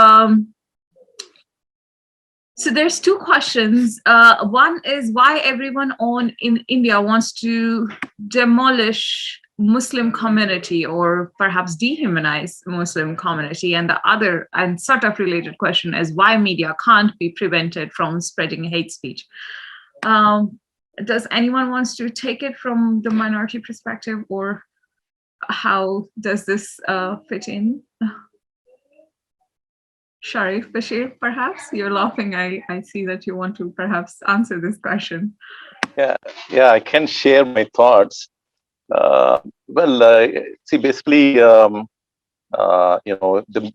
so there's two questions. One is why everyone in India wants to demolish Muslim community or perhaps dehumanize Muslim community, and the other and sort of related question is why media can't be prevented from spreading hate speech. Does anyone wants to take it from the minority perspective, or how does this fit in? Sharif, Bashir, perhaps? You're laughing. I see that you want to perhaps answer this question. Yeah, I can share my thoughts. See, basically, the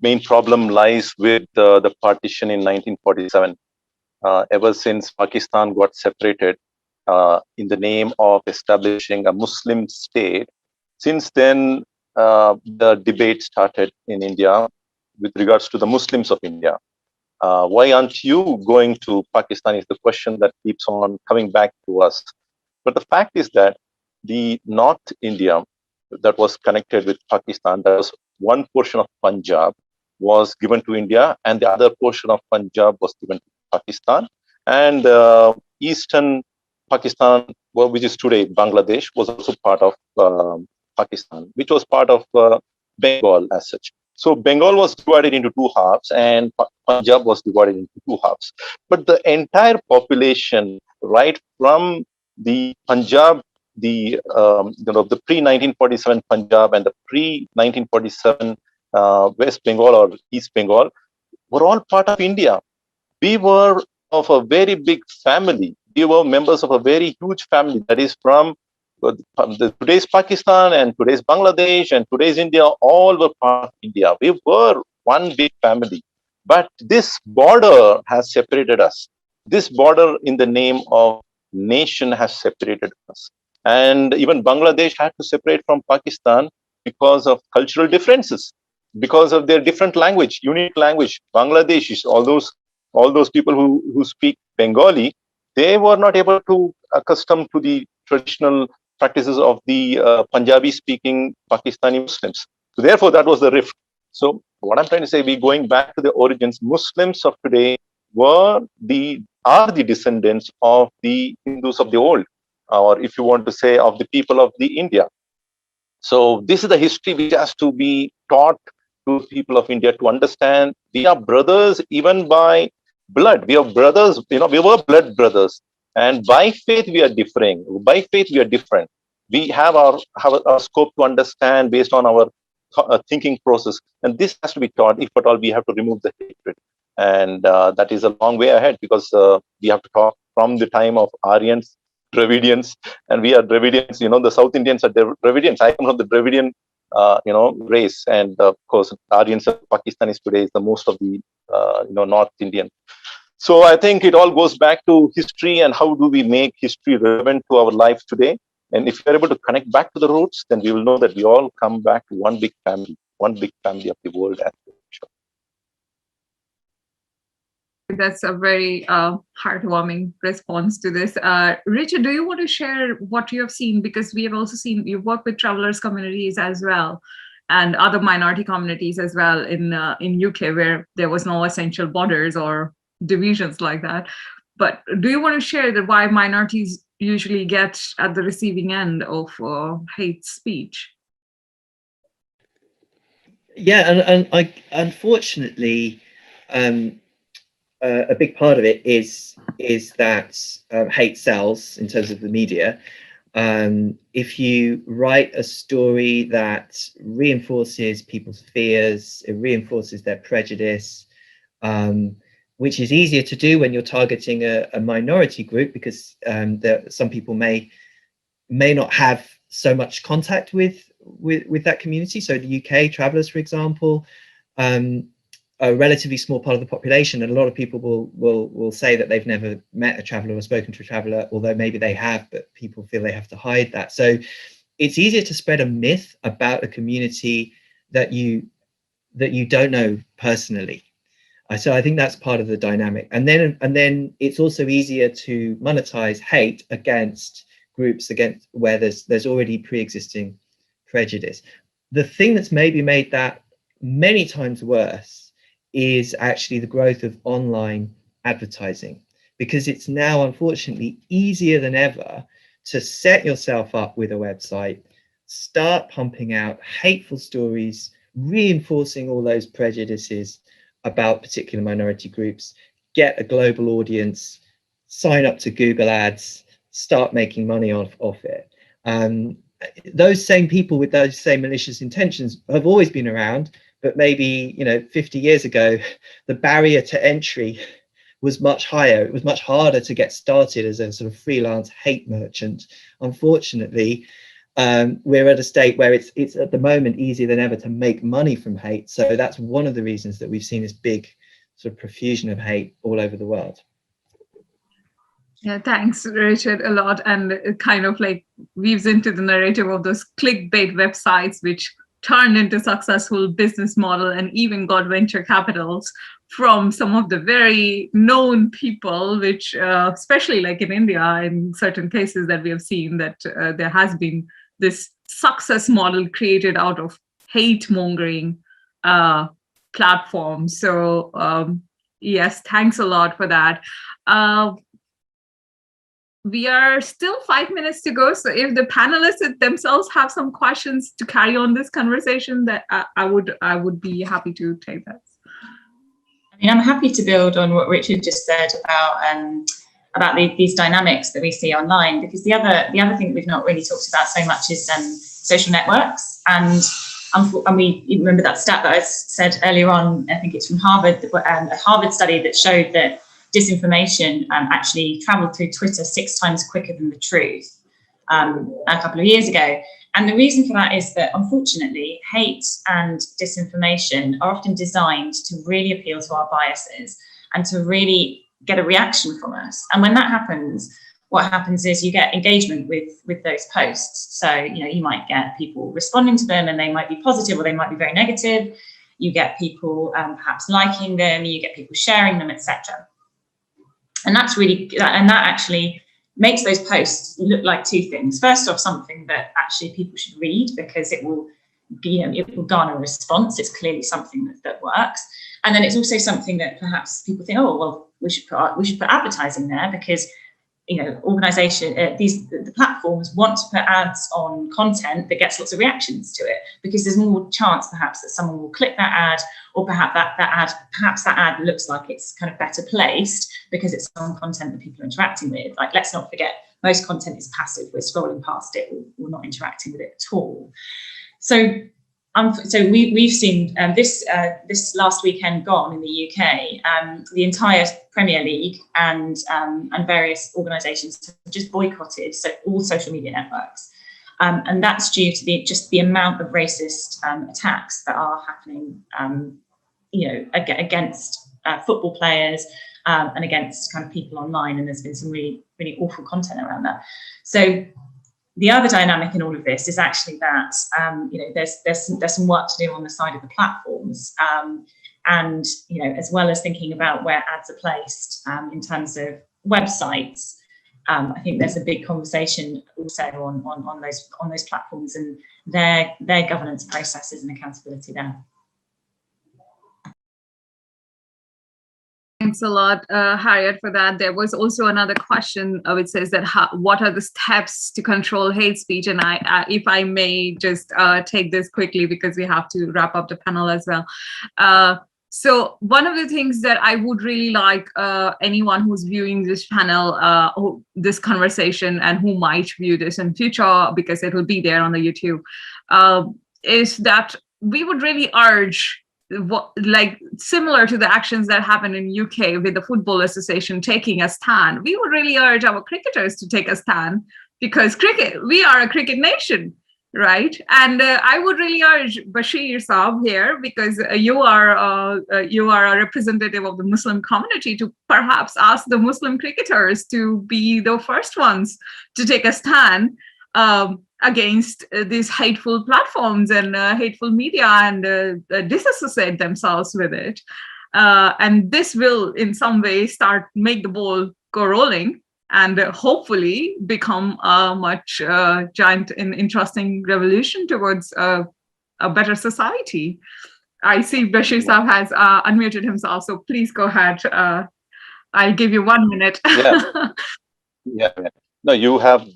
main problem lies with the partition in 1947. Ever since Pakistan got separated in the name of establishing a Muslim state, since then the debate started in India with regards to the Muslims of India. Why aren't you going to Pakistan is the question that keeps on coming back to us. But the fact is that the North India that was connected with Pakistan, that was one portion of Punjab was given to India, and the other portion of Punjab was given to Pakistan. And Eastern Pakistan, which is today Bangladesh, was also part of Pakistan, which was part of Bengal as such. So Bengal was divided into two halves, and Punjab was divided into two halves. But the entire population, right from the Punjab, the the pre-1947 Punjab and the pre-1947 West Bengal or East Bengal, were all part of India. We were of a very big family. We were members of a very huge family that is from today's Pakistan and today's Bangladesh and today's India, all were part of India. We were one big family. But this border has separated us. This border in the name of nation has separated us. And even Bangladesh had to separate from Pakistan because of cultural differences, because of their different language, unique language. Bangladeshis, all those people who speak Bengali, they were not able to accustom to the traditional practices of the Punjabi-speaking Pakistani Muslims. So therefore, that was the rift. So what I'm trying to say, we going back to the origins, Muslims of today are the descendants of the Hindus of the old, or if you want to say, of the people of the India. So this is the history which has to be taught to people of India to understand. We are brothers even by blood. We are brothers, we were blood brothers. And by faith, we are differing. By faith, we are different. We have our scope to understand based on our thinking process. And this has to be taught. If at all, we have to remove the hatred. And that is a long way ahead, because we have to talk from the time of Aryans, Dravidians, and we are Dravidians. The South Indians are Dravidians. I come from the Dravidian, race. And of course, Aryans and Pakistanis today is the most of the, North Indian. So I think it all goes back to history and how do we make history relevant to our life today. And if you're able to connect back to the roots, then we will know that we all come back to one big family of the world. That's a very heartwarming response to this. Richard, do you want to share what you have seen? Because we have also seen you work with travelers communities as well, and other minority communities as well in UK, where there was no essential borders or divisions like that. But do you want to share that why minorities usually get at the receiving end of hate speech? Yeah, and unfortunately, a big part of it is that hate sells in terms of the media. If you write a story that reinforces people's fears, it reinforces their prejudice, which is easier to do when you're targeting a minority group, because some people may not have so much contact with that community. So the UK travellers, for example, a relatively small part of the population, and a lot of people will say that they've never met a traveller or spoken to a traveller, although maybe they have, but people feel they have to hide that. So it's easier to spread a myth about a community that you don't know personally. So I think that's part of the dynamic. And then it's also easier to monetize hate against groups where there's already pre-existing prejudice. The thing that's maybe made that many times worse is actually the growth of online advertising, because it's now unfortunately easier than ever to set yourself up with a website, start pumping out hateful stories, reinforcing all those prejudices about particular minority groups, get a global audience, sign up to Google Ads, start making money off it. Those same people with those same malicious intentions have always been around, but maybe 50 years ago, the barrier to entry was much higher. It was much harder to get started as a sort of freelance hate merchant. Unfortunately, we're at a state where it's at the moment easier than ever to make money from hate. So that's one of the reasons that we've seen this big sort of profusion of hate all over the world. Yeah, thanks, Richard, a lot. And it kind of like weaves into the narrative of those clickbait websites, which turned into successful business model and even got venture capitals from some of the very known people, which especially like in India, in certain cases that we have seen that there has been this success model created out of hate mongering platforms. So yes, thanks a lot for that. We are still 5 minutes to go. So if the panelists themselves have some questions to carry on this conversation, that I would be happy to take that. I mean, I'm happy to build on what Richard just said about these dynamics that we see online, because the other thing we've not really talked about so much is social networks. And we remember that stat that I said earlier on. I think it's from Harvard, a Harvard study that showed that disinformation actually traveled through Twitter 6 times quicker than the truth a couple of years ago. And the reason for that is that, unfortunately, hate and disinformation are often designed to really appeal to our biases and to really get a reaction from us. And when that happens, what happens is you get engagement with those posts. So, you might get people responding to them, and they might be positive or they might be very negative. You get people perhaps liking them, you get people sharing them, etc. And that actually makes those posts look like 2 things. First off, something that actually people should read, because it will garner a response. It's clearly something that works. And then it's also something that perhaps people think, oh, well, we should put advertising there, because the platforms want to put ads on content that gets lots of reactions to it, because there's more chance perhaps that someone will click that ad, or perhaps that ad looks like it's kind of better placed because it's on content that people are interacting with. Like, let's not forget, most content is passive. We're scrolling past it, we're not interacting with it at all. So we've seen this last weekend gone in the UK, the entire Premier League and various organisations have just boycotted all social media networks, and that's due to the amount of racist attacks that are happening, against football players and against kind of people online, and there's been some really, really awful content around that. So the other dynamic in all of this is actually that there's some work to do on the side of the platforms, and as well as thinking about where ads are placed in terms of websites. I think there's a big conversation also on those platforms and their governance processes and accountability there. Thanks a lot, Harriet, for that. There was also another question which says that what are the steps to control hate speech? And I if I may just take this quickly, because we have to wrap up the panel as well. So one of the things that I would really like anyone who's viewing this panel, this conversation, and who might view this in future, because it will be there on the YouTube, is that we would really urge, similar to the actions that happened in UK with the Football Association taking a stand, we would really urge our cricketers to take a stand, because we are a cricket nation, right? And I would really urge Bashir Saab here, because you are a representative of the Muslim community, to perhaps ask the Muslim cricketers to be the first ones to take a stand against these hateful platforms and hateful media, and disassociate themselves with it. And this will in some way make the ball go rolling, and hopefully become a much giant and interesting revolution towards a better society. I see Bashir Saab has unmuted himself, so please go ahead. I'll give you 1 minute. Yeah. Yeah. No, you have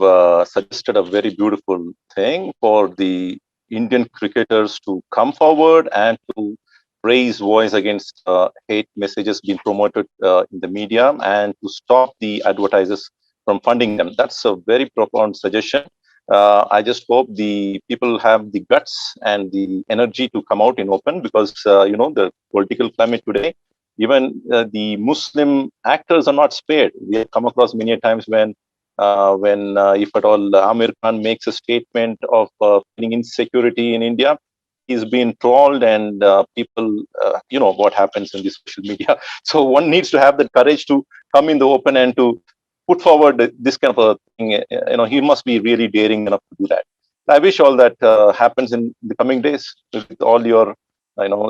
suggested a very beautiful thing for the Indian cricketers to come forward and to raise voice against hate messages being promoted in the media and to stop the advertisers from funding them. That's a very profound suggestion. I just hope the people have the guts and the energy to come out in open, because the political climate today, even the Muslim actors are not spared. We have come across many times when if at all Amir Khan makes a statement of feeling insecurity in India, he's been trolled, and people, what happens in the social media. So one needs to have the courage to come in the open and to put forward this kind of a thing. He must be really daring enough to do that. I wish all that happens in the coming days with all your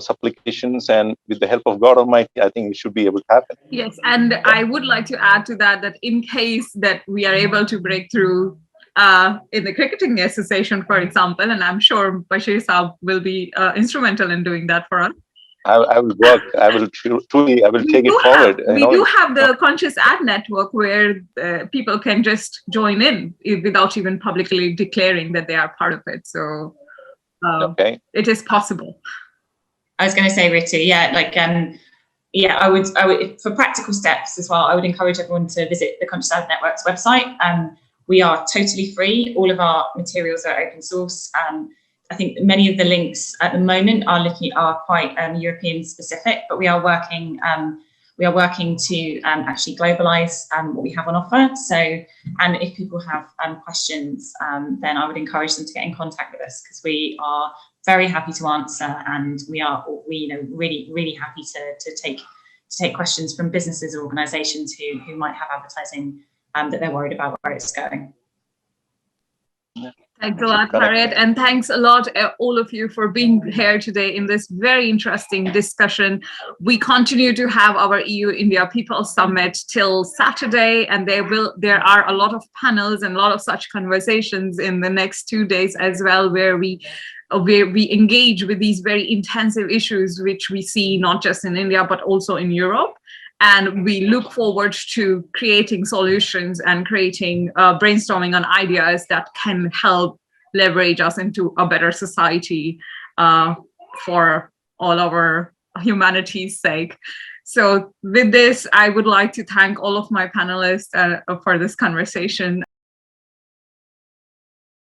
supplications, and with the help of God Almighty, I think it should be able to happen. Yes, and I would like to add to that in case that we are able to break through in the cricketing association, for example, and I'm sure Bashir Saab will be instrumental in doing that for us. I will work. I will truly. I will take it forward. We do have the Conscious Ad Network where people can just join in without even publicly declaring that they are part of it. So okay, it is possible. I was going to say, Ritu, I would, for practical steps as well, I would encourage everyone to visit the Conscious Ad Network's website. We are totally free. All of our materials are open source. I think many of the links at the moment are quite European specific, but we are working to actually globalize what we have on offer. So, and if people have questions, then I would encourage them to get in contact with us, because we are very happy to answer, and we really happy to take questions from businesses or organisations who might have advertising that they're worried about where it's going. Thanks a lot, Harriet, and thanks a lot, all of you, for being here today in this very interesting discussion. We continue to have our EU-India People Summit till Saturday, and there are a lot of panels and a lot of such conversations in the next 2 days as well, where we engage with these very intensive issues, which we see not just in India, but also in Europe. And we look forward to creating solutions and creating brainstorming on ideas that can help leverage us into a better society for all our humanity's sake. So with this, I would like to thank all of my panelists for this conversation.